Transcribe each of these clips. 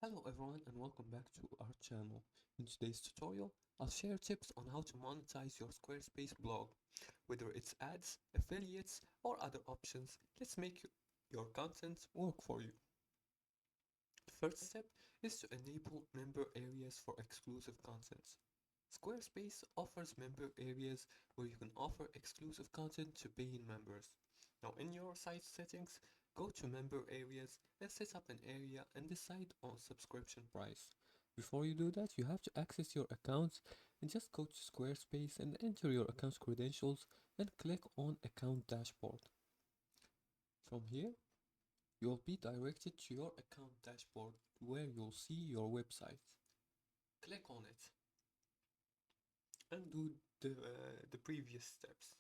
Hello everyone and welcome back to our channel. In today's tutorial, I'll share tips on how to monetize your Squarespace blog. Whether it's ads, affiliates, or other options, let's make your content work for you. The first step is to enable member areas for exclusive content. Squarespace offers member areas where you can offer exclusive content to paying members. Now in your site settings, go to member areas and set up an area and decide on subscription price. Before you do that, you have to access your account and just go to Squarespace and enter your account's credentials and click on Account Dashboard. From here, you'll be directed to your account dashboard where you'll see your website. Click on it and do the previous steps.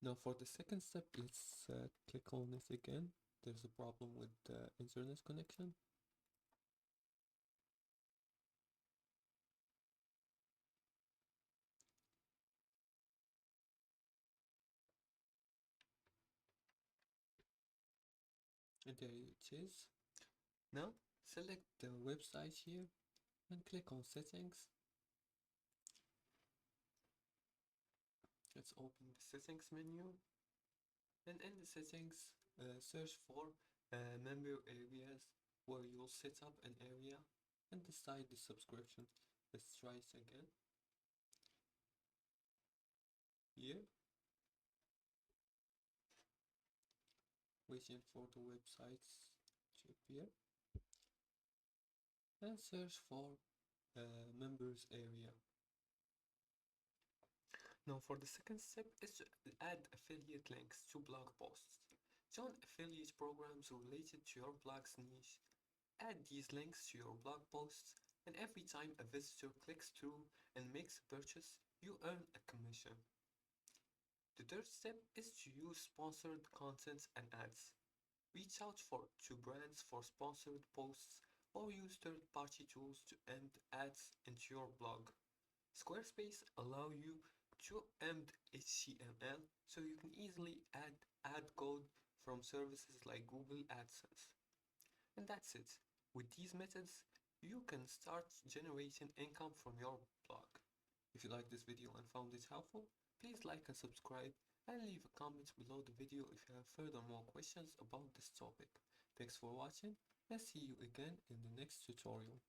Now for the second step, let's click on it again. There's a problem with the internet connection. And there it is. Now select the website here and click on settings. Let's open the settings menu. And in the settings, search for member areas where you'll set up an area and decide the subscription. Let's try it again. Here, waiting for the websites to appear and search for members area. Now for the second step is to add affiliate links to blog posts. Join affiliate programs related to your blog's niche. Add these links to your blog posts, and every time a visitor clicks through and makes a purchase, you earn a commission. The third step is to use sponsored content and ads. Reach out to brands for sponsored posts or use third-party tools to embed ads into your blog. Squarespace allows you to embed HTML so you can easily add ad code from services like Google AdSense. And that's it. With these methods, you can start generating income from your blog. If you like this video and found it helpful, please like and subscribe and leave a comment below the video if you have further more questions about this topic. Thanks for watching and see you again in the next tutorial.